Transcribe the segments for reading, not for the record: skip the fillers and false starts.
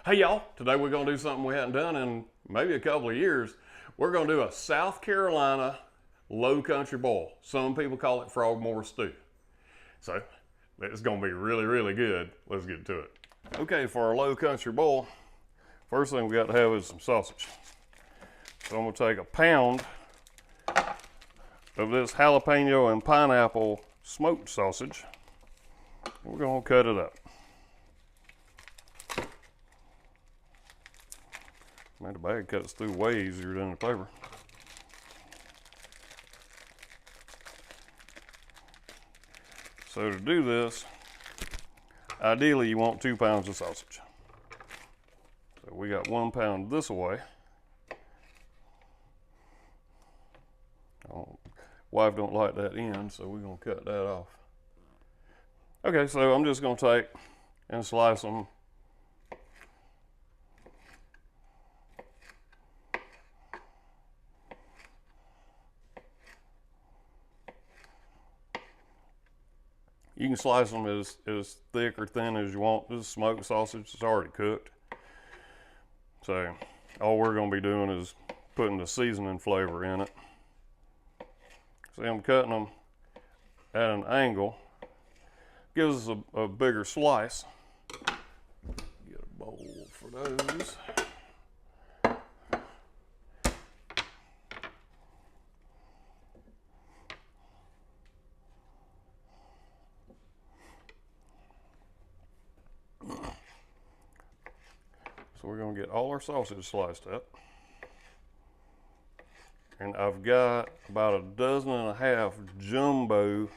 Hey y'all, today we're going to do something we hadn't done in maybe a couple of years. We're going to do a South Carolina low country boil. Some people call it frogmore stew. So it's going to be really, really good. Let's get to it. Okay, for our low country boil, first thing we got to have is some sausage. So I'm going to take a pound of this jalapeno and pineapple smoked sausage. We're going to cut it up. Man, the bag cuts through way easier than the paper. So to do this, ideally you want 2 pounds of sausage. So we got 1 pound this way. Oh, wife don't like that end, so we're gonna cut that off. Okay, so I'm just gonna take and slice them. You can slice them as thick or thin as you want. This is smoked sausage, it's already cooked. So all we're gonna be doing is putting the seasoning flavor in it. See, I'm cutting them at an angle. Gives us a bigger slice. Get a bowl for those. So we're going to get all our sausage sliced up. And I've got about 1.5 dozen jumbo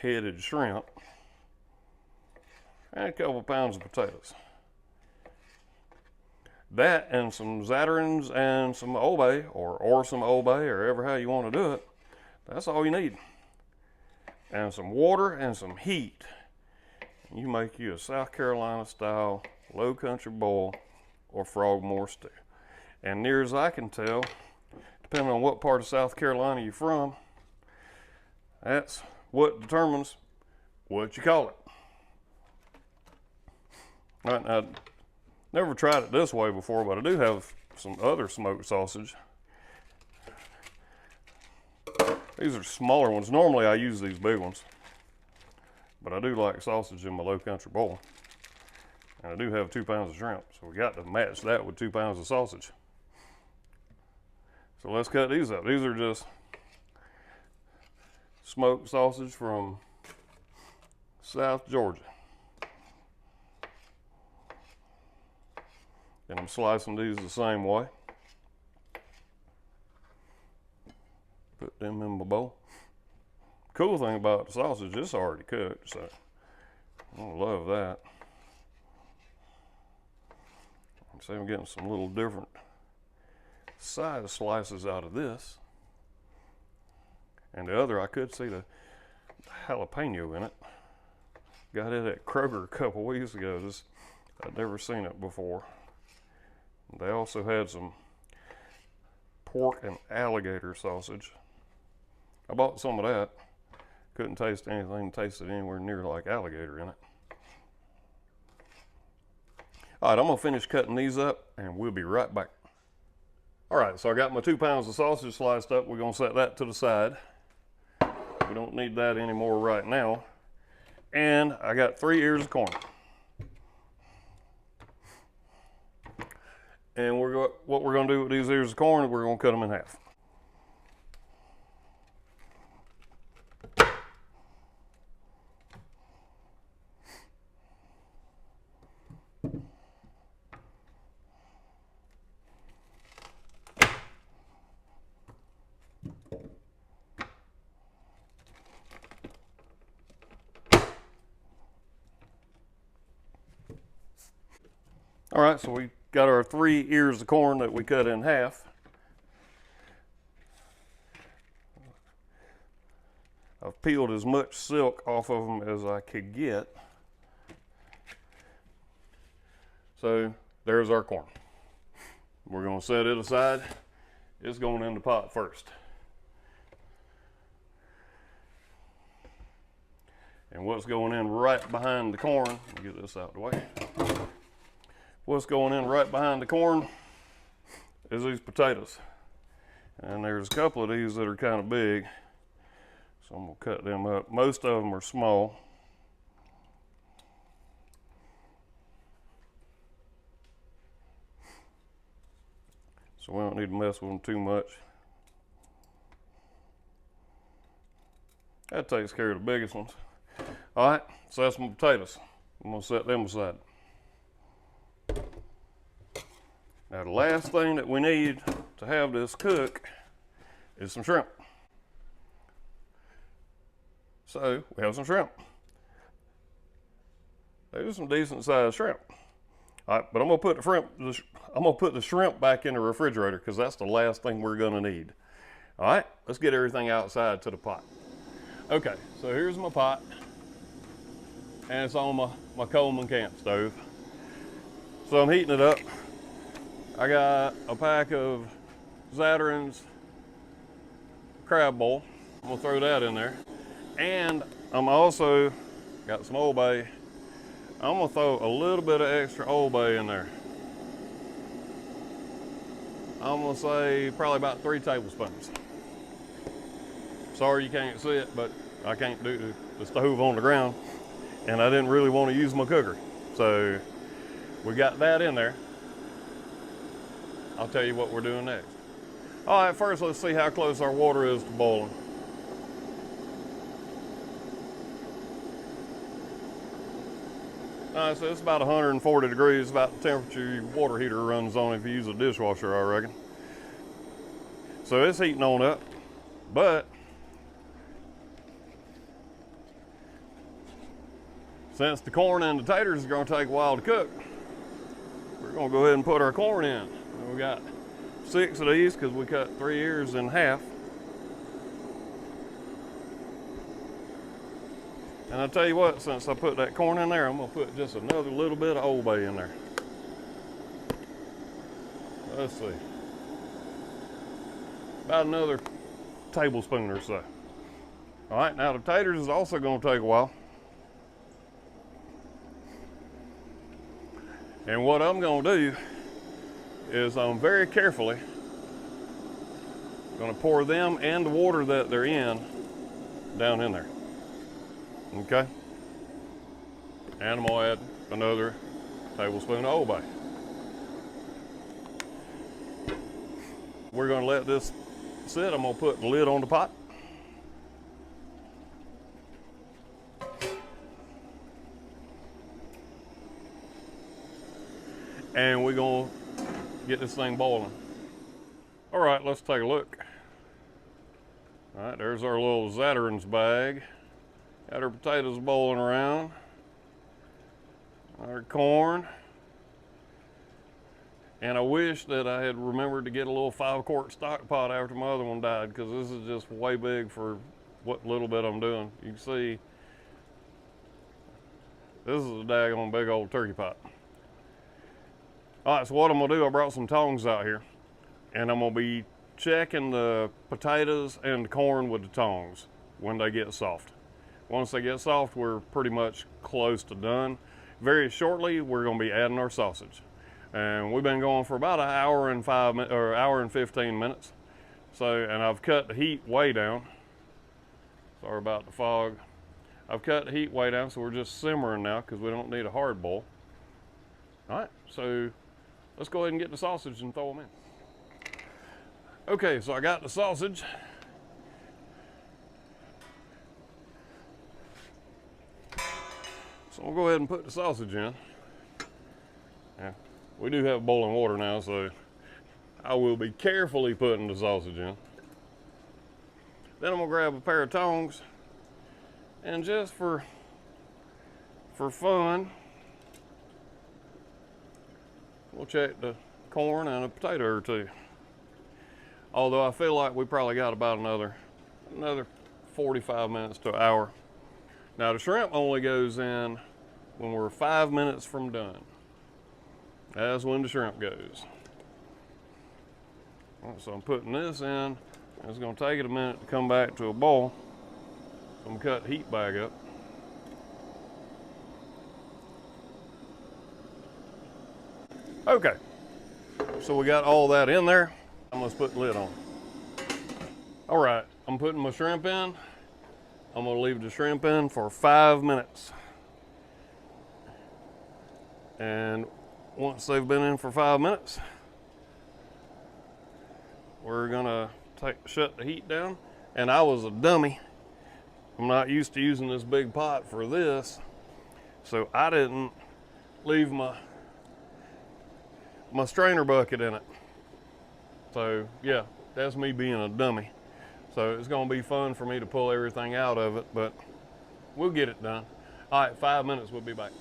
headed shrimp and a couple pounds of potatoes. That and some Zatarain's and some Old Bay or some Old Bay or ever how you want to do it. That's all you need. And some water and some heat. You make you a South Carolina style low country boil or frogmore stew. And near as I can tell, depending on what part of South Carolina you're from, that's what determines what you call it. I never tried it this way before, but I do have some other smoked sausage. These are smaller ones. Normally I use these big ones, but I do like sausage in my low country boil. And I do have 2 pounds of shrimp, so we got to match that with 2 pounds of sausage. So let's cut these up. These are just smoked sausage from South Georgia. And I'm slicing these the same way. Put them in my bowl. Cool thing about the sausage, it's already cooked, so I love that. See, I'm getting some little different size slices out of this. And the other, I could see the jalapeno in it. Got it at Kroger a couple weeks ago. I'd never seen it before. They also had some pork and alligator sausage. I bought some of that. Couldn't taste anything tasted anywhere near like alligator in it. All right, I'm gonna finish cutting these up and we'll be right back. All right, so I got my 2 pounds of sausage sliced up. We're gonna set that to the side. We don't need that anymore right now. And I got 3 ears of corn. And what we're gonna do with these ears of corn is we're gonna cut them in half. All right, so we got our 3 ears of corn that we cut in half. I've peeled as much silk off of them as I could get. So there's our corn. We're gonna set it aside. It's going in the pot first. And what's going in right behind the corn, get this out of the way. what's going in right behind the corn is these potatoes. And there's a couple of these that are kind of big, so I'm gonna cut them up. Most of them are small. So we don't need to mess with them too much. That takes care of the biggest ones. All right, so that's my potatoes. I'm gonna set them aside. Now the last thing that we need to have this cook is some shrimp. So we have some shrimp. There's some decent sized shrimp. All right, but I'm gonna put the shrimp back in the refrigerator because that's the last thing we're gonna need. All right, let's get everything outside to the pot. Okay, so here's my pot, and it's on my Coleman camp stove. So I'm heating it up. I got a pack of Zatarain's crab boil. I'm gonna throw that in there. And I'm also got some Old Bay. I'm gonna throw a little bit of extra Old Bay in there. I'm gonna say probably about 3 tablespoons. Sorry you can't see it, but I can't do the stove on the ground, and I didn't really want to use my cooker. So we got that in there. I'll tell you what we're doing next. All right, first let's see how close our water is to boiling. All right, so it's about 140 degrees, about the temperature your water heater runs on if you use a dishwasher, I reckon. So it's heating on up, but since the corn and the taters are gonna take a while to cook, we're gonna go ahead and put our corn in. And we got 6 of these because we cut 3 ears in half. And I'll tell you what, since I put that corn in there, I'm gonna put just another little bit of Old Bay in there. Let's see. About another tablespoon or so. All right, now the taters is also gonna take a while. And what I'm gonna do is I'm very carefully gonna pour them and the water that they're in down in there. Okay? And I'm gonna add another tablespoon of Old Bay. We're gonna let this sit. I'm gonna put the lid on the pot. And we're gonna get this thing boiling. All right, let's take a look. All right, there's our little Zatarain's bag. Got our potatoes boiling around. Our corn. And I wish that I had remembered to get a little 5-quart stock pot after my other one died, because this is just way big for what little bit I'm doing. You can see, this is a daggone big old turkey pot. All right, so what I'm gonna do, I brought some tongs out here, and I'm gonna be checking the potatoes and the corn with the tongs when they get soft. Once they get soft, we're pretty much close to done. Very shortly, we're gonna be adding our sausage. And we've been going for about an hour and 15 minutes. So, and I've cut the heat way down. Sorry about the fog. I've cut the heat way down, so we're just simmering now because we don't need a hard boil. All right, so let's go ahead and get the sausage and throw them in. Okay, so I got the sausage. So we'll go ahead and put the sausage in. Yeah, we do have boiling water now, so I will be carefully putting the sausage in. Then I'm gonna grab a pair of tongs, and just for fun, we'll check the corn and a potato or two. Although I feel like we probably got about another 45 minutes to an hour. Now the shrimp only goes in when we're 5 minutes from done. That's when the shrimp goes. All right, so I'm putting this in. It's gonna take it a minute to come back to a boil. So I'm gonna cut the heat back up. Okay, so we got all that in there. I'm gonna put the lid on. All right, I'm putting my shrimp in. I'm gonna leave the shrimp in for 5 minutes. And once they've been in for 5 minutes, we're gonna shut the heat down. And I was a dummy. I'm not used to using this big pot for this, so I didn't leave my strainer bucket in it. So yeah, that's me being a dummy. So it's gonna be fun for me to pull everything out of it, but we'll get it done. All right, 5 minutes, we'll be back.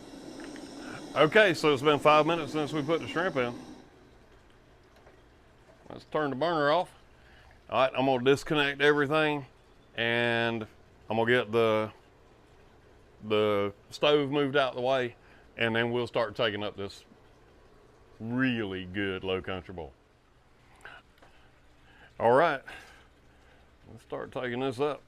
Okay, so it's been 5 minutes since we put the shrimp in. Let's turn the burner off. All right, I'm gonna disconnect everything, and I'm gonna get the stove moved out of the way, and then we'll start taking up this really good low country boil. All right, let's start taking this up.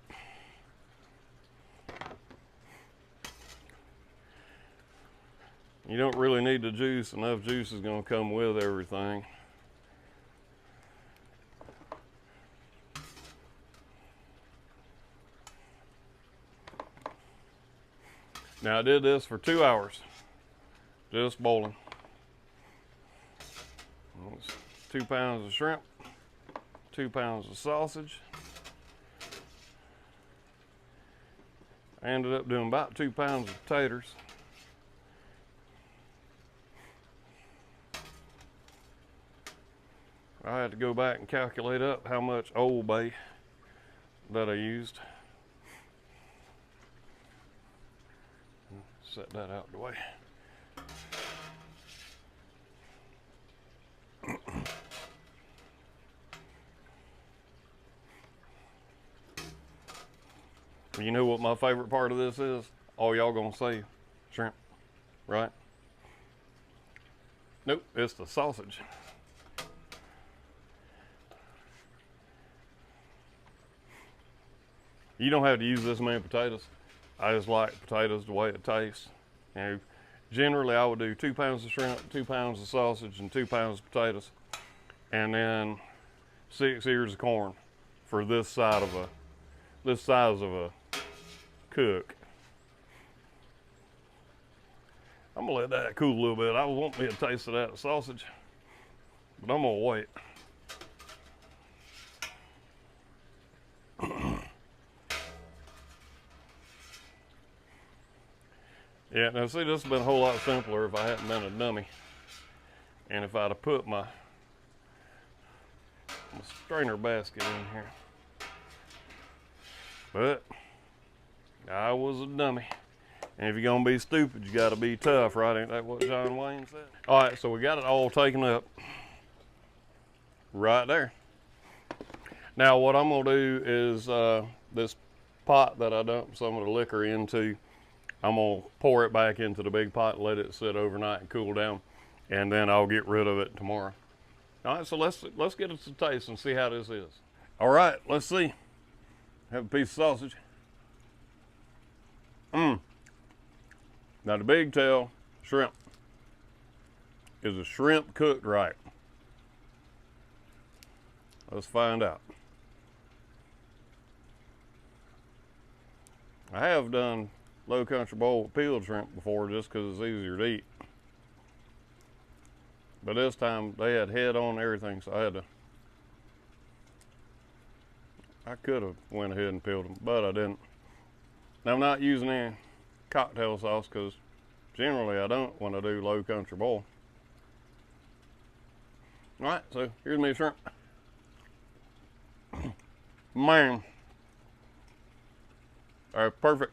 You don't really need the juice. Enough juice is gonna come with everything. Now I did this for 2 hours, just boiling. It's 2 pounds of shrimp, 2 pounds of sausage. I ended up doing about 2 pounds of taters. I had to go back and calculate up how much Old Bay that I used. Set that out of the way. You know what my favorite part of this is? All y'all gonna say shrimp, right? Nope, it's the sausage. You don't have to use this many potatoes. I just like potatoes the way it tastes. You know, generally I would do 2 pounds of shrimp, 2 pounds of sausage, and 2 pounds of potatoes, and then 6 ears of corn for this size of a cook. I'm gonna let that cool a little bit. I want me a taste of that sausage, but I'm gonna wait. Yeah, now see, this would have been a whole lot simpler if I hadn't been a dummy. And if I'd have put my strainer basket in here. But I was a dummy. And if you're gonna be stupid, you gotta be tough, right? Ain't that what John Wayne said? All right, so we got it all taken up right there. Now what I'm gonna do is this pot that I dumped some of the liquor into, I'm gonna pour it back into the big pot and let it sit overnight and cool down, and then I'll get rid of it tomorrow. All right, so let's get it to taste and see how this is. All right, let's see. Have a piece of sausage. Now the big tail shrimp is a shrimp cooked right. Let's find out. I have done low country boil with peeled shrimp before just because it's easier to eat. But this time they had head on everything, so I could have went ahead and peeled them, but I didn't. Now I'm not using any cocktail sauce because generally I don't when I do low country boil. All right, so here's me shrimp. Man, all right, perfect.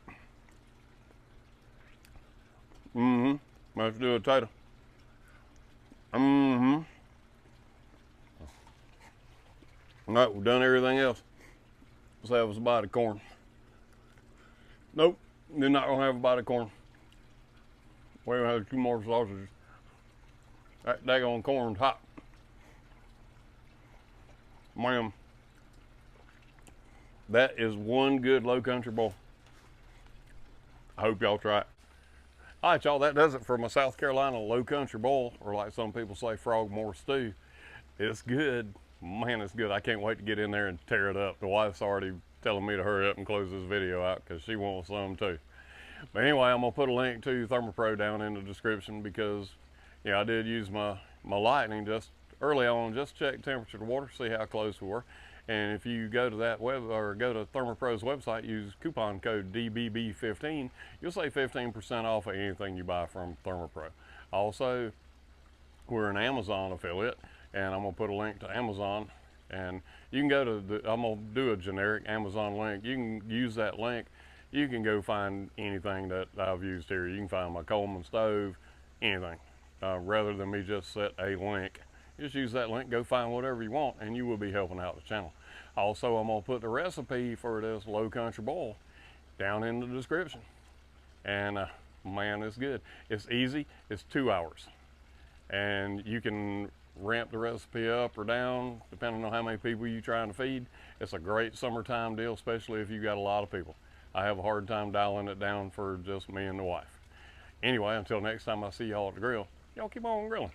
Let's do a tater. All right, we've done everything else. Let's have us a bite of corn. Nope, they're not gonna have a bite of corn. We're gonna have 2 more sausages. That daggone corn's hot. Man, that is one good low country boil. I hope y'all try it. All right, y'all, that does it for my South Carolina low country boil, or like some people say, frogmore stew. It's good. Man, it's good. I can't wait to get in there and tear it up. The wife's already telling me to hurry up and close this video out because she wants some too. But anyway, I'm gonna put a link to ThermoPro down in the description because, yeah, I did use my lightning just early on, just check temperature of the water, see how close we were. And if you go to that web or go to ThermoPro's website, use coupon code DBB15, you'll save 15% off of anything you buy from ThermoPro. Also, we're an Amazon affiliate, and I'm gonna put a link to Amazon, and you can go to I'm gonna do a generic Amazon link. You can use that link. You can go find anything that I've used here. You can find my Coleman stove, anything. Rather than me just set a link, just use that link, go find whatever you want, and you will be helping out the channel. Also, I'm gonna put the recipe for this low country boil down in the description. And man, it's good. It's easy. It's 2 hours. And you can ramp the recipe up or down depending on how many people you're trying to feed. It's a great summertime deal, especially if you got a lot of people. I have a hard time dialing it down for just me and the wife. Anyway, until next time I see y'all at the grill, y'all keep on grilling.